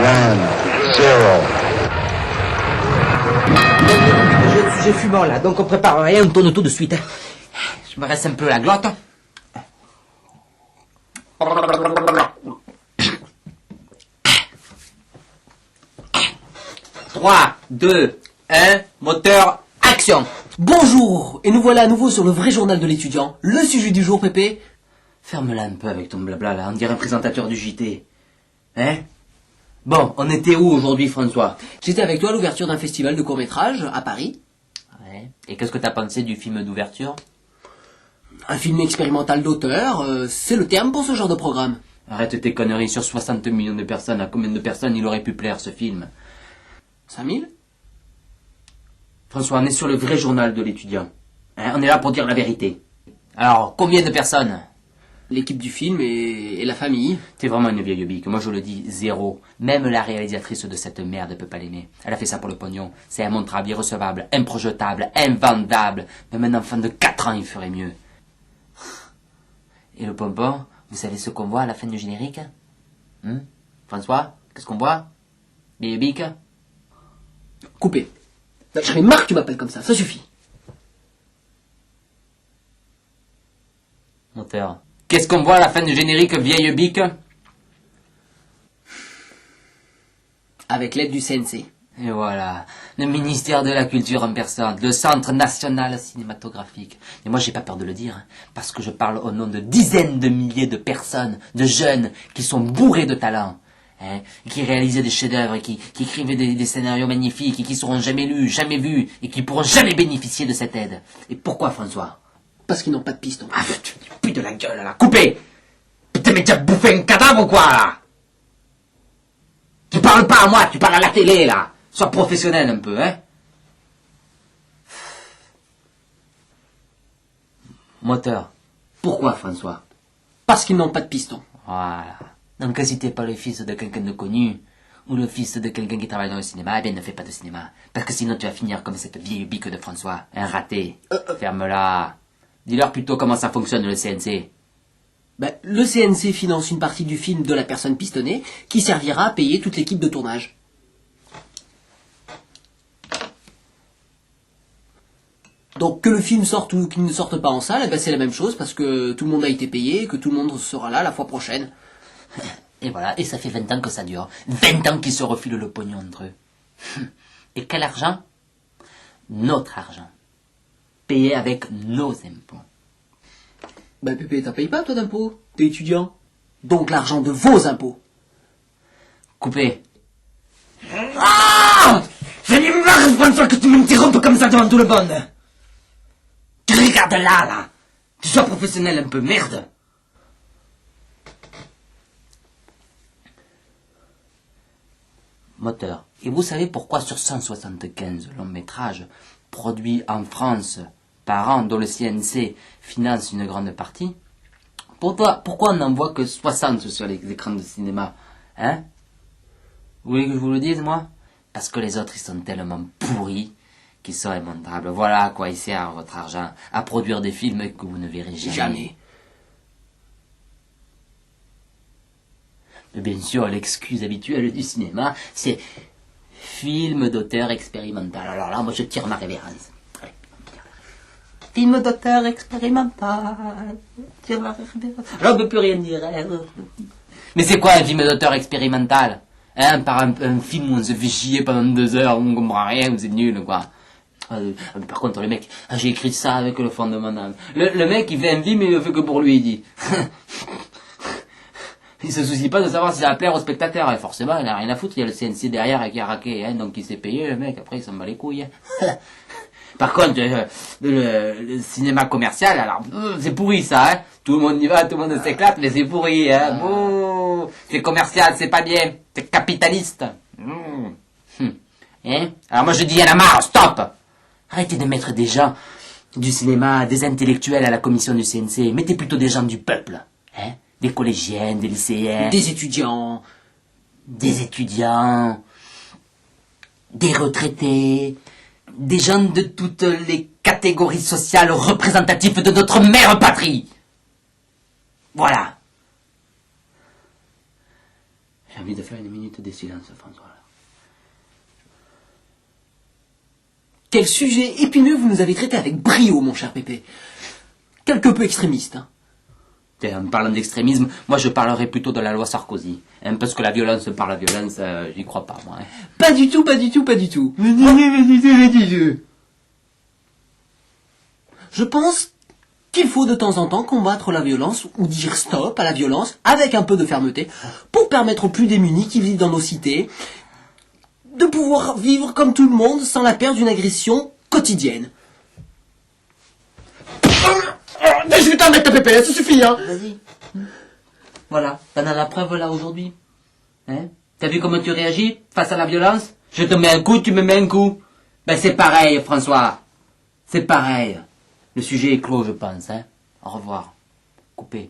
J'ai le sujet fumant là, donc on prépare rien, on tourne tout de suite. Je me reste un peu la glotte. 3, 2, 1, moteur, action. Bonjour, et nous voilà à nouveau sur le vrai journal de l'étudiant. Le sujet du jour, Pépé. Ferme-la un peu avec ton blabla là, on dirait un présentateur du JT. Hein? Bon, on était où aujourd'hui, François? J'étais avec toi à l'ouverture d'un festival de court-métrage à Paris. Ouais. Et qu'est-ce que t'as pensé du film d'ouverture? Un film expérimental d'auteur, c'est le terme pour ce genre de programme. Arrête tes conneries, sur 60 millions de personnes, à combien de personnes il aurait pu plaire ce film? 5000? François, on est sur le vrai journal de l'étudiant. Hein, on est là pour dire la vérité. Alors, combien de personnes? L'équipe du film et la famille. T'es vraiment une vieille bique, moi je le dis, zéro. Même la réalisatrice de cette merde peut pas l'aimer. Elle a fait ça pour le pognon. C'est immontrable, irrecevable, improjetable, invendable. Même un enfant de 4 ans il ferait mieux. Et le pompon, vous savez ce qu'on voit à la fin du générique? François, qu'est-ce qu'on voit? Vieille bique? Coupé. J'en ai marre que tu m'appelles comme ça suffit. Moteur. Qu'est-ce qu'on voit à la fin du générique, vieille bique? Avec l'aide du CNC. Et voilà, le ministère de la Culture en personne, le Centre National Cinématographique. Et moi, j'ai pas peur de le dire, hein, parce que je parle au nom de dizaines de milliers de personnes, de jeunes, qui sont bourrés de talent, hein, qui réalisaient des chefs-d'œuvre, qui écrivaient des scénarios magnifiques, et qui seront jamais lus, jamais vus, et qui pourront jamais bénéficier de cette aide. Et pourquoi, François? Parce qu'ils n'ont pas de piston. Ah, tu pues de la gueule, là, coupé! Putain, mais tu as bouffé un cadavre ou quoi, là? Tu parles pas à moi, tu parles à la télé, là! Sois professionnel un peu, hein? Moteur. Pourquoi, François? Parce qu'ils n'ont pas de piston. Voilà. Donc, si t'es pas le fils de quelqu'un de connu, ou le fils de quelqu'un qui travaille dans le cinéma, eh bien, ne fais pas de cinéma. Parce que sinon, tu vas finir comme cette vieille bique de François. Un raté. Ferme-la. Dis-leur plutôt comment ça fonctionne, le CNC. Ben, le CNC finance une partie du film de la personne pistonnée, qui servira à payer toute l'équipe de tournage. Donc que le film sorte ou qu'il ne sorte pas en salle, eh ben c'est la même chose parce que tout le monde a été payé et que tout le monde sera là la fois prochaine. Et voilà, et ça fait 20 ans que ça dure. 20 ans qu'ils se refilent le pognon entre eux. Et quel argent? Notre argent. Payé avec nos impôts. Ben Pépé, t'en payes pas toi d'impôts? T'es étudiant. Donc l'argent de vos impôts. Coupé. Ah! J'en ai marre, François, que tu m'interrompes comme ça devant tout le monde. Tu regardes là. Tu sois professionnel un peu, merde. Moteur. Et vous savez pourquoi sur 175 longs métrages produits en France par an, dont le CNC finance une grande partie, pourquoi on n'en voit que 60 sur les écrans de cinéma? Hein? Vous voulez que je vous le dise, moi? Parce que les autres, ils sont tellement pourris qu'ils sont immontables. Voilà à quoi il sert votre argent. À produire des films que vous ne verrez jamais. Mais bien sûr, l'excuse habituelle du cinéma, c'est film d'auteur expérimental. Alors là, moi, je tire ma révérence. Allez. Film d'auteur expérimental. Tire ma révérence. Alors, on ne peut plus rien dire. Hein. Mais c'est quoi un film d'auteur expérimental? Hein, par un film où on se fait chier pendant 2 heures, où on comprend rien, où c'est nul, quoi. Par contre, le mec, j'ai écrit ça avec le fond de mon âme. Le mec, il fait un film, mais il le fait que pour lui, il dit. Il se soucie pas de savoir si ça va plaire aux spectateurs. Et forcément, il n'a rien à foutre, il y a le CNC derrière qui a raqué, hein, donc il s'est payé, le mec, après il s'en bat les couilles. Par contre, le cinéma commercial, alors, c'est pourri ça, hein. Tout le monde y va, tout le monde s'éclate, mais c'est pourri, hein. Oh, c'est commercial, c'est pas bien, c'est capitaliste. Hein? Alors moi je dis, y'en a marre, stop! Arrêtez de mettre des gens du cinéma, des intellectuels à la commission du CNC, mettez plutôt des gens du peuple, hein. Des collégiennes, des lycéens. Des étudiants. Des étudiants. Des retraités. Des gens de toutes les catégories sociales représentatives de notre mère patrie. Voilà. envie de faire une minute de silence, François. Quel sujet épineux vous nous avez traité avec brio, mon cher Pépé. Quelque peu extrémiste, hein. En parlant d'extrémisme, moi je parlerais plutôt de la loi Sarkozy. Hein, parce que la violence par la violence, j'y crois pas, moi. Hein. Pas du tout, pas du tout, pas du tout. Je pense qu'il faut de temps en temps combattre la violence ou dire stop à la violence avec un peu de fermeté pour permettre aux plus démunis qui vivent dans nos cités de pouvoir vivre comme tout le monde sans la peur d'une agression quotidienne. Je vais t'en mettre ta Pépé, ça suffit, hein. Vas-y. Voilà, t'en as la preuve là aujourd'hui. Hein? T'as vu comment tu réagis face à la violence? Je te mets un coup, tu me mets un coup. Ben c'est pareil, François. C'est pareil. Le sujet est clos, je pense. Hein? Au revoir. Coupé.